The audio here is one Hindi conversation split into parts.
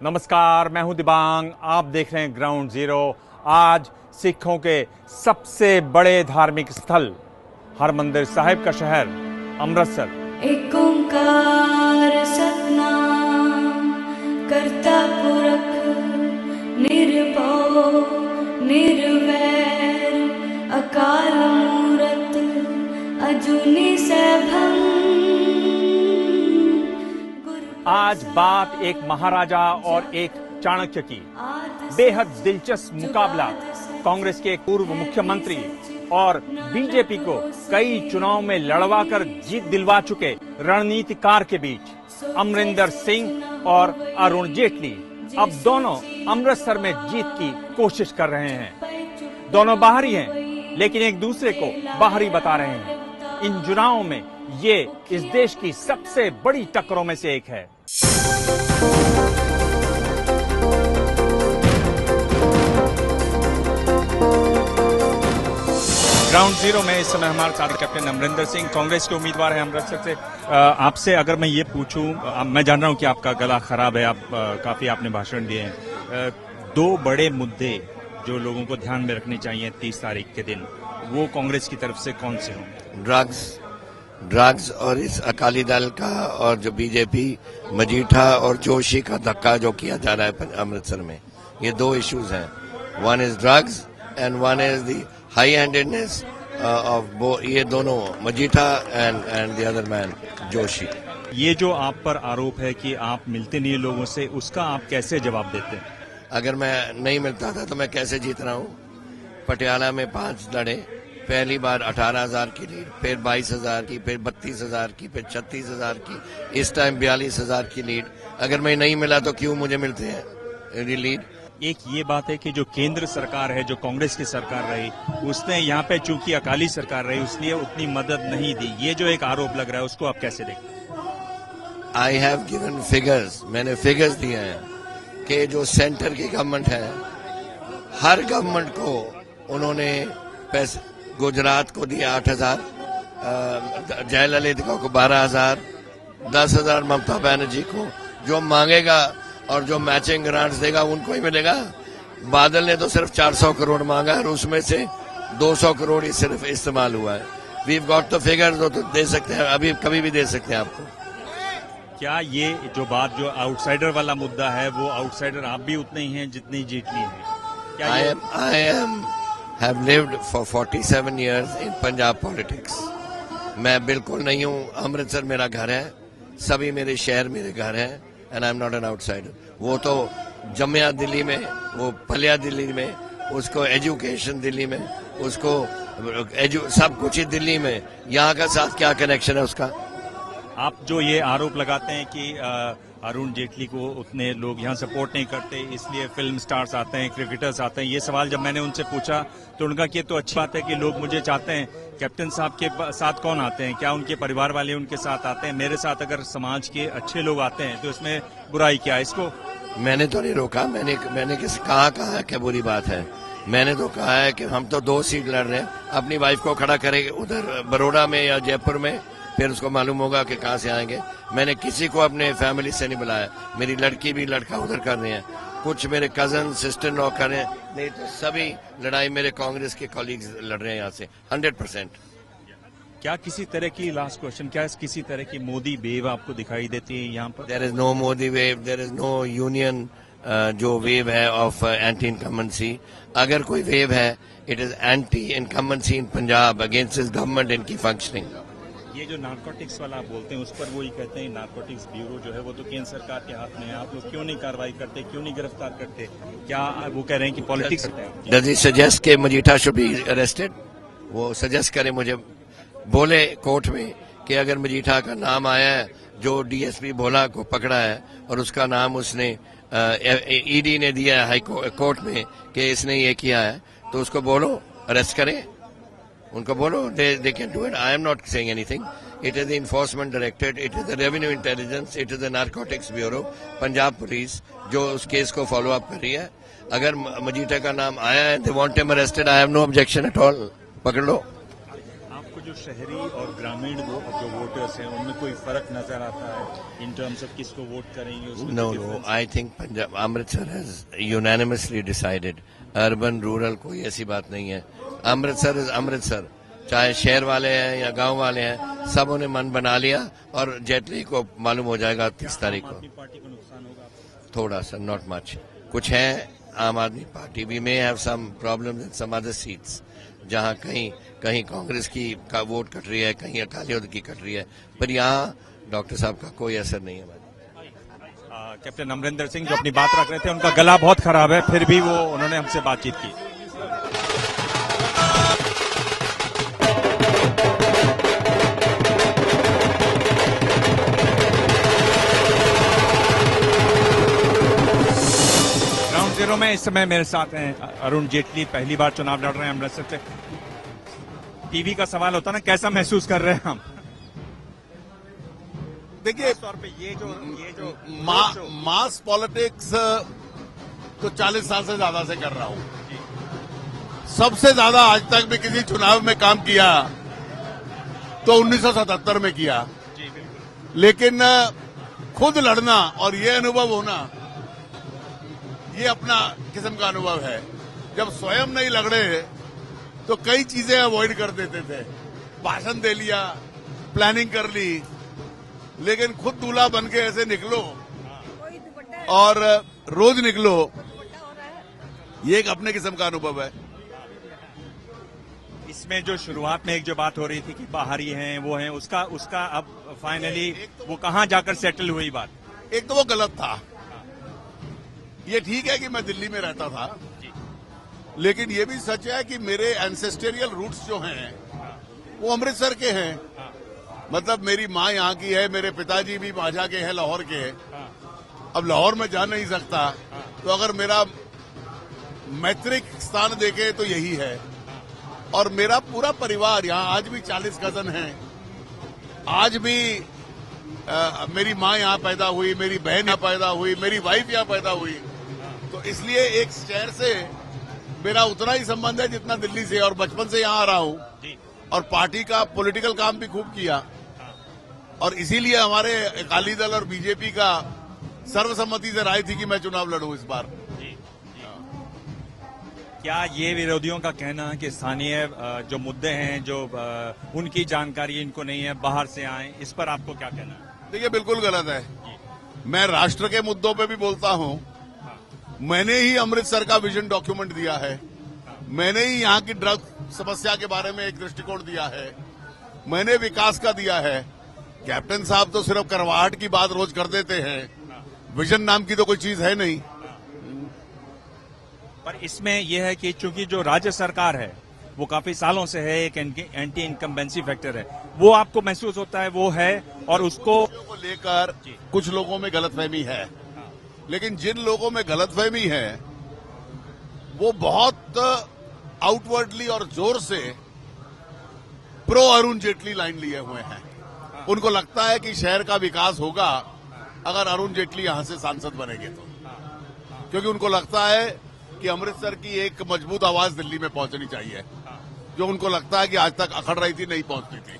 नमस्कार, मैं हूं दिबांग। आप देख रहे हैं ग्राउंड जीरो। आज सिखों के सबसे बड़े धार्मिक स्थल हरमंदिर साहिब का शहर अमृतसर। एक ओंकार सतनाम करता पुरख निर्भव निर्वैर अकाल मूरत अजूनी सैभं। आज बात एक महाराजा और एक चाणक्य की। बेहद दिलचस्प मुकाबला कांग्रेस के पूर्व मुख्यमंत्री और बीजेपी को कई चुनाव में लड़वाकर जीत दिलवा चुके रणनीतिकार के बीच अमरिंदर सिंह और अरुण जेटली अब दोनों अमृतसर में जीत की कोशिश कर रहे हैं। दोनों बाहरी हैं, लेकिन एक दूसरे को बाहरी बता रहे हैं। इन चुनावों में ये इस देश की सबसे बड़ी टक्करों में से एक है। ग्राउंड जीरो में इस समय हमारे साथ कैप्टन अमरिंदर सिंह कांग्रेस के उम्मीदवार हैं अमृतसर से। आपसे अगर मैं ये पूछूं, मैं जान रहा हूं कि आपका गला खराब है, आप काफी आपने भाषण दिए हैं। दो बड़े मुद्दे जो लोगों को ध्यान में रखने चाहिए 30 तारीख के दिन, वो कांग्रेस की तरफ से कौन से हों? ड्रग्स और इस अकाली दल का और जो बीजेपी मजीठा और जोशी का धक्का जो किया जा रहा है अमृतसर में, ये दो इश्यूज हैं। One is drugs and one is the high handedness of ये दोनों Majitha and the other man Joshi. ये जो आप पर आरोप है कि आप मिलते नहीं लोगों से, उसका आप कैसे जवाब देते हैं? अगर मैं नहीं मिलता था तो मैं कैसे जीत रहा हूँ? पटियाला में 5 लड़े, पहली बार 18,000 की लीड, फिर 22,000 की, फिर 32,000 की, फिर 36,000 की, इस टाइम 42,000 की लीड। अगर मैं नहीं मिला तो क्यों मुझे मिलते हैं लीड? एक ये बात है कि जो केंद्र सरकार है, जो कांग्रेस की सरकार रही, उसने यहाँ पे चूंकि अकाली सरकार रही, उसलिए उतनी मदद नहीं दी। ये जो एक आरोप लग रहा है, उसको आप कैसे देखते हैं? आई हैव गिवन फिगर्स, मैंने फिगर्स दिए हैं कि जो सेंटर की गवर्नमेंट है, हर गवर्नमेंट को उन्होंने पैसे, गुजरात को दिया 8,000, जयललिता को 12,000, 10,000 ममता बनर्जी को। जो मांगेगा और जो मैचिंग ग्रांट्स देगा उनको ही मिलेगा। बादल ने तो सिर्फ 400 करोड़ मांगा और उसमें से 200 करोड़ ही सिर्फ इस्तेमाल हुआ है। वी गॉट द फिगर्स, तो दे सकते हैं, अभी कभी भी दे सकते हैं आपको। क्या ये जो बात, जो आउटसाइडर वाला मुद्दा है, वो आउटसाइडर आप भी उतने ही हैं जितनी जेटली है? I am have lived for 47 years in Punjab politics. मैं बिल्कुल नहीं हूँ, अमृतसर मेरा घर है, सभी मेरे शहर मेरे घर हैं, and I'm not an outsider. वो तो जमिया दिल्ली में, वो पलिया दिल्ली में, उसको एजुकेशन दिल्ली में, उसको सब कुछ ही दिल्ली में, यहाँ का साथ क्या कनेक्शन है उसका? आप जो ये आरोप लगाते हैं कि अरुण जेटली को उतने लोग यहाँ सपोर्ट नहीं करते, इसलिए फिल्म स्टार्स आते हैं, क्रिकेटर्स आते हैं, ये सवाल जब मैंने उनसे पूछा तो उनका कि ये तो अच्छी बात है कि लोग मुझे चाहते हैं। कैप्टन साहब के साथ कौन आते हैं? क्या उनके परिवार वाले उनके साथ आते हैं? मेरे साथ अगर समाज के अच्छे लोग आते हैं तो इसमें बुराई क्या है? इसको मैंने तो नहीं रोका, मैंने किसी कहा क्या बुरी बात है? मैंने तो कहा है कि हम तो 2 सीट लड़ रहे हैं, अपनी वाइफ को खड़ा करेंगे उधर बड़ौदा में या जयपुर में, फिर उसको मालूम होगा कि कहाँ से आएंगे। मैंने किसी को अपने फैमिली से नहीं बुलाया। मेरी लड़की भी लड़का उधर कर रहे हैं, कुछ मेरे कजन सिस्टर लॉ कर रहे हैं, नहीं तो सभी लड़ाई मेरे कांग्रेस के कॉलीग्स लड़ रहे हैं यहाँ से 100%। क्या किसी तरह की, लास्ट क्वेश्चन, क्या किसी तरह की मोदी वेव आपको दिखाई देती है यहाँ पर? There is no Modi wave, there is no union जो वेव है ऑफ एंटी इनकम्बेंसी। अगर कोई वेव है, it is anti incumbency in Punjab against his government इनकी फंक्शनिंग। ये जो नारकोटिक्स वाला आप बोलते हैं, उस पर वो ही कहते हैं नारकोटिक्स ब्यूरो जो है वो तो केंद्र सरकार के हाथ में है, आप लोग क्यों नहीं कार्रवाई करते, क्यों नहीं गिरफ्तार करते? क्या वो कह रहे हैं कि पॉलिटिक्स करते हैं? डज ही सजेस्ट के मजीठा शुड बी अरेस्टेड? वो सजेस्ट करे, मुझे बोले कोर्ट में कि अगर मजीठा का नाम आया है, जो डीएसपी भोला को पकड़ा है और उसका नाम उसने ईडी ने दिया है हाई कोर्ट में कि इसने ये किया है, तो उसको बोलो अरेस्ट करें, उनको बोलो, they can do it. I am not saying anything. It is the enforcement directorate, it is the revenue intelligence, it is the narcotics bureau, Punjab police जो उस केस को फॉलो अप कर रही है। अगर मजीठा का नाम आया है, they want him arrested, I have no objection at all. पकड़ लो। आपको जो शहरी और ग्रामीण जो वोटर्स हैं उनमें कोई फर्क नजर आता है इन टर्म्स ऑफ किसको वोट करेंगे उसमें no no, I think Punjab Amritsar has unanimously decided, urban rural कोई ऐसी बात नहीं है। अमृतसर इज अमृतसर, चाहे शहर वाले हैं या गांव वाले हैं, सबों ने मन बना लिया और जेटली को मालूम हो जाएगा 30 तारीख को। अपनी पार्टी को नुकसान होगा थोड़ा सा, नॉट मच। कुछ है Aam Aadmi Party, we may have some problems in some other seats, जहां कहीं कांग्रेस की का वोट कट रही है, कहीं अकालियों की कट रही है, पर यहाँ डॉक्टर साहब का कोई असर नहीं है। कैप्टन अमरिंदर सिंह जो अपनी बात रख रहे थे, उनका गला बहुत खराब है, फिर भी वो उन्होंने हमसे बातचीत की। ग्राउंड जीरो में इस समय मेरे साथ हैं अरुण जेटली, पहली बार चुनाव लड़ रहे हैं अमृतसर से। टीवी का सवाल होता ना, कैसा महसूस कर रहे हैं हम? देखिए, तौर पे ये जो मास पॉलिटिक्स तो 40 साल से ज्यादा से कर रहा हूं। सबसे ज्यादा आज तक भी किसी चुनाव में काम किया तो 1977 में किया, लेकिन खुद लड़ना और ये अनुभव होना, ये अपना किस्म का अनुभव है। जब स्वयं नहीं लड़े तो कई चीजें अवॉइड कर देते थे, भाषण दे लिया, प्लानिंग कर ली, लेकिन खुद दूल्हा बन के ऐसे निकलो और रोज निकलो, ये एक अपने किस्म का अनुभव है। इसमें जो शुरुआत में एक जो बात हो रही थी कि बाहरी हैं वो हैं, उसका अब फाइनली वो कहां जाकर सेटल हुई बात? एक तो वो गलत था। ये ठीक है कि मैं दिल्ली में रहता था, लेकिन ये भी सच है कि मेरे एंसेस्टेरियल रूट्स जो हैं वो अमृतसर के हैं। मतलब मेरी माँ यहाँ की है, मेरे पिताजी भी माझा के हैं, लाहौर के हैं। अब लाहौर में जा नहीं सकता, तो अगर मेरा मैत्रिक स्थान देखे तो यही है। और मेरा पूरा परिवार यहाँ, आज भी 40 कजन हैं। आज भी मेरी माँ यहाँ पैदा हुई, मेरी बहन यहाँ पैदा हुई, मेरी वाइफ यहाँ पैदा हुई। तो इसलिए एक शहर से मेरा उतना ही संबंध है जितना दिल्ली से, और बचपन से यहाँ आ रहा हूँ और पार्टी का पॉलिटिकल काम भी खूब किया। और इसीलिए हमारे अकाली दल और बीजेपी का सर्वसम्मति से राय थी कि मैं चुनाव लड़ूं इस बार। क्या ये विरोधियों का कहना है कि स्थानीय जो मुद्दे हैं, जो उनकी जानकारी इनको नहीं है, बाहर से आए, इस पर आपको क्या कहना है? देखिए, बिल्कुल गलत है। मैं राष्ट्र के मुद्दों पे भी बोलता हूँ। मैंने ही अमृतसर का विजन डॉक्यूमेंट दिया है, मैंने ही यहाँ की ड्रग समस्या के बारे में एक दृष्टिकोण दिया है, मैंने विकास का दिया है। कैप्टन साहब तो सिर्फ करवाहट की बात रोज कर देते हैं, विजन नाम की तो कोई चीज है नहीं। पर इसमें यह है कि चूंकि जो राज्य सरकार है वो काफी सालों से है, एक एंटी इनकम्बेंसी फैक्टर है, वो आपको महसूस होता है वो है, और उसको लेकर कुछ लोगों में गलतफहमी है। लेकिन जिन लोगों में गलतफहमी है वो बहुत आउटवर्डली और जोर से प्रो अरुण जेटली लाइन लिए हुए हैं। उनको लगता है कि शहर का विकास होगा अगर अरुण जेटली यहां से सांसद बनेंगे तो, क्योंकि उनको लगता है कि अमृतसर की एक मजबूत आवाज दिल्ली में पहुंचनी चाहिए, जो उनको लगता है कि आज तक अखड़ रही थी, नहीं पहुंचती थी।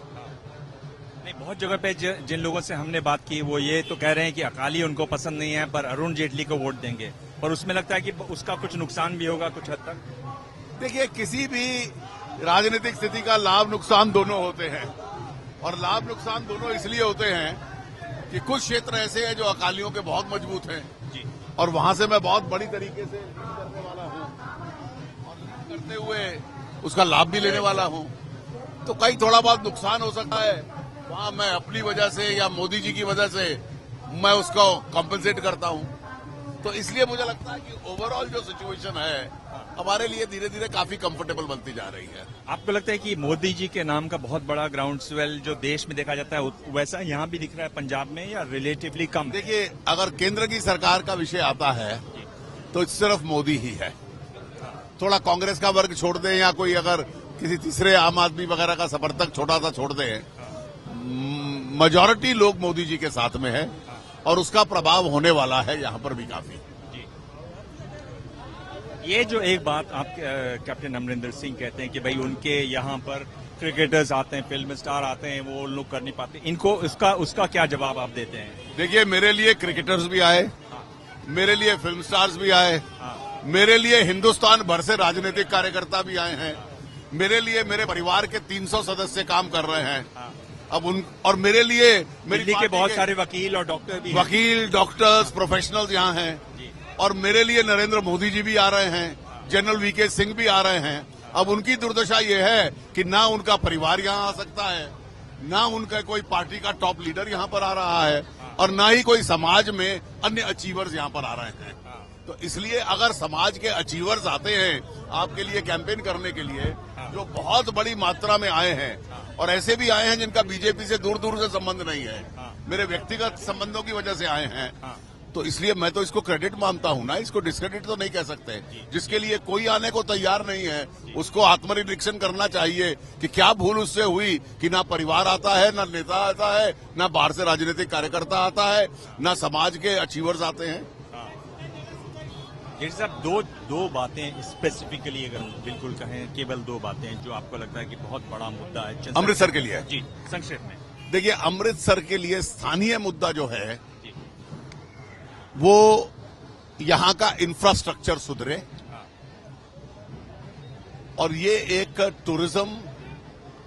नहीं, बहुत जगह पे जिन लोगों से हमने बात की वो ये तो कह रहे हैं कि अकाली उनको पसंद नहीं है पर अरुण जेटली को वोट देंगे, और उसमें लगता है कि उसका कुछ नुकसान भी होगा कुछ हद तक। देखिए, किसी भी राजनीतिक स्थिति का लाभ नुकसान दोनों होते हैं, और लाभ नुकसान दोनों इसलिए होते हैं कि कुछ क्षेत्र ऐसे हैं जो अकालियों के बहुत मजबूत हैं, और वहां से मैं बहुत बड़ी तरीके से करने वाला हूं और करते हुए उसका लाभ भी लेने वाला हूं। तो कहीं थोड़ा बहुत नुकसान हो सकता है, वहां मैं अपनी वजह से या मोदी जी की वजह से मैं उसको कॉम्पेंसेट करता हूं। तो इसलिए मुझे लगता है कि ओवरऑल जो सिचुएशन है हमारे लिए धीरे धीरे काफी कंफर्टेबल बनती जा रही है। आपको लगता है कि मोदी जी के नाम का बहुत बड़ा ग्राउंड स्वेल जो देश में देखा जाता है वैसा यहाँ भी दिख रहा है पंजाब में, या रिलेटिवली कम? देखिए, अगर केंद्र की सरकार का विषय आता है तो सिर्फ मोदी ही है। थोड़ा कांग्रेस का वर्ग छोड़ दें या कोई अगर किसी तीसरे आम आदमी वगैरह का समर्थक छोटा सा छोड़ दें, मेजॉरिटी लोग मोदी जी के साथ में है, और उसका प्रभाव होने वाला है यहाँ पर भी काफी। ये जो एक बात आप कैप्टन अमरिंदर सिंह कहते हैं कि भाई उनके यहाँ पर क्रिकेटर्स आते हैं, फिल्म स्टार आते हैं, वो लोग कर नहीं पाते, इनको उसका क्या जवाब आप देते हैं? देखिए, मेरे लिए क्रिकेटर्स भी आए, मेरे लिए फिल्म स्टार्स भी आए, मेरे लिए हिंदुस्तान भर से राजनीतिक कार्यकर्ता भी आए हैं, मेरे लिए मेरे परिवार के 300 सदस्य काम कर रहे हैं। अब और मेरे लिए मेरी दिल्ली के पार्टी बहुत सारे वकील और डॉक्टर भी हैं। वकील, डॉक्टर्स, प्रोफेशनल्स यहाँ हैं, और मेरे लिए नरेंद्र मोदी जी भी आ रहे हैं, जनरल वीके सिंह भी आ रहे हैं। अब उनकी दुर्दशा ये है कि ना उनका परिवार यहाँ आ सकता है, ना उनका कोई पार्टी का टॉप लीडर यहाँ पर आ रहा है, और ना ही कोई समाज में अन्य अचीवर्स यहाँ पर आ रहे हैं। तो इसलिए अगर समाज के अचीवर्स आते हैं आपके लिए कैंपेन करने के लिए, जो बहुत बड़ी मात्रा में आए हैं, और ऐसे भी आए हैं जिनका बीजेपी से दूर दूर से संबंध नहीं है, मेरे व्यक्तिगत संबंधों की वजह से आए हैं, तो इसलिए मैं तो इसको क्रेडिट मानता हूं ना, इसको डिस्क्रेडिट तो नहीं कह सकते। जिसके लिए कोई आने को तैयार नहीं है उसको आत्मनिरीक्षण करना चाहिए कि क्या भूल उससे हुई कि ना परिवार आता है, ना नेता आता है, ना बाहर से राजनीतिक कार्यकर्ता आता है, ना समाज के अचीवर्स आते हैं। जैसे साहब, दो बातें स्पेसिफिकली अगर बिल्कुल कहें, केवल दो बातें जो आपको लगता है कि बहुत बड़ा मुद्दा है अमृतसर के लिए। जी, संक्षेप में। देखिए, अमृतसर के लिए स्थानीय मुद्दा जो है वो यहां का इंफ्रास्ट्रक्चर सुधरे, और ये एक टूरिज्म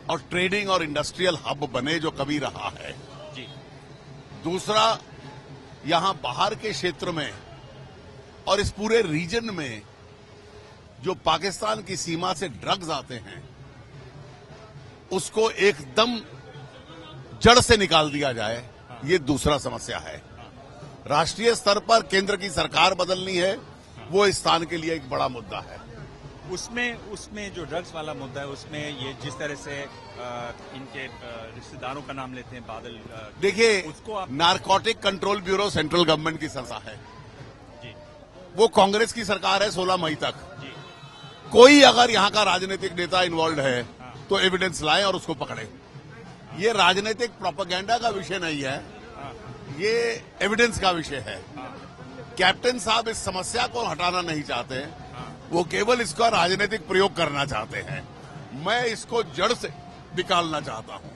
और ट्रेडिंग और इंडस्ट्रियल हब बने जो कभी रहा है। जी। दूसरा, यहां बाहर के क्षेत्र में और इस पूरे रीजन में जो पाकिस्तान की सीमा से ड्रग्स आते हैं उसको एकदम जड़ से निकाल दिया जाए, ये दूसरा समस्या है। राष्ट्रीय स्तर पर केंद्र की सरकार बदलनी है, वो इस स्थान के लिए एक बड़ा मुद्दा है। उसमें जो ड्रग्स वाला मुद्दा है, उसमें ये जिस तरह से इनके रिश्तेदारों का नाम लेते हैं, बादल, देखिए, उसको आप narcotic control bureau central government की संस्था है, जी, वो कांग्रेस की सरकार है 16 मई तक। जी, कोई अगर यहाँ का राजनीतिक नेता इन्वॉल्व है तो एविडेंस लाएं और उसको पकड़ें। ये राजनीतिक प्रोपेगेंडा का विषय नहीं है, ये एविडेंस का विषय है। कैप्टन साहब इस समस्या को हटाना नहीं चाहते, वो केवल इसका राजनीतिक प्रयोग करना चाहते हैं। मैं इसको जड़ से निकालना चाहता हूं।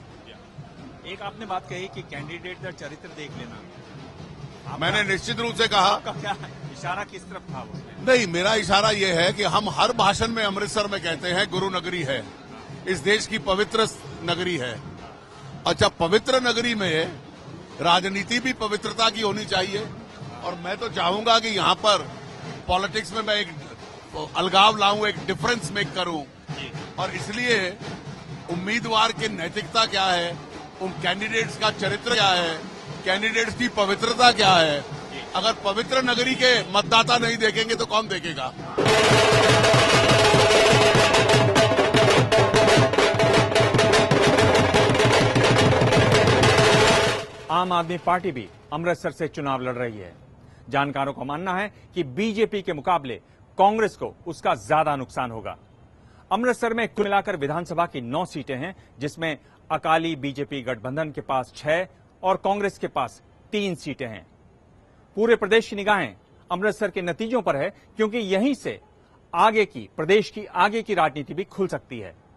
एक आपने बात कही कि कैंडिडेट का चरित्र देख लेना, मैंने निश्चित रूप से कहा। आपका क्या इशारा किस तरफ था उसमें? नहीं, मेरा इशारा यह है कि हम हर भाषण में अमृतसर में कहते हैं गुरु नगरी है, इस देश की पवित्र नगरी है। अच्छा, पवित्र नगरी में राजनीति भी पवित्रता की होनी चाहिए, और मैं तो चाहूंगा कि यहाँ पर पॉलिटिक्स में मैं एक अलगाव लाऊं, एक डिफरेंस मेक करूं, और इसलिए उम्मीदवार की नैतिकता क्या है, उन कैंडिडेट्स का चरित्र क्या है, कैंडिडेट्स की पवित्रता क्या है। अगर पवित्र नगरी के मतदाता नहीं देखेंगे तो कौन देखेगा? आम आदमी पार्टी भी अमृतसर से चुनाव लड़ रही है। जानकारों का मानना है कि बीजेपी के मुकाबले कांग्रेस को उसका ज्यादा नुकसान होगा। अमृतसर में कुल मिलाकर विधानसभा की 9 सीटें हैं, जिसमें अकाली बीजेपी गठबंधन के पास 6 और कांग्रेस के पास 3 सीटें हैं। पूरे प्रदेश की निगाहें अमृतसर के नतीजों पर है, क्योंकि यहीं से प्रदेश की आगे की राजनीति भी खुल सकती है।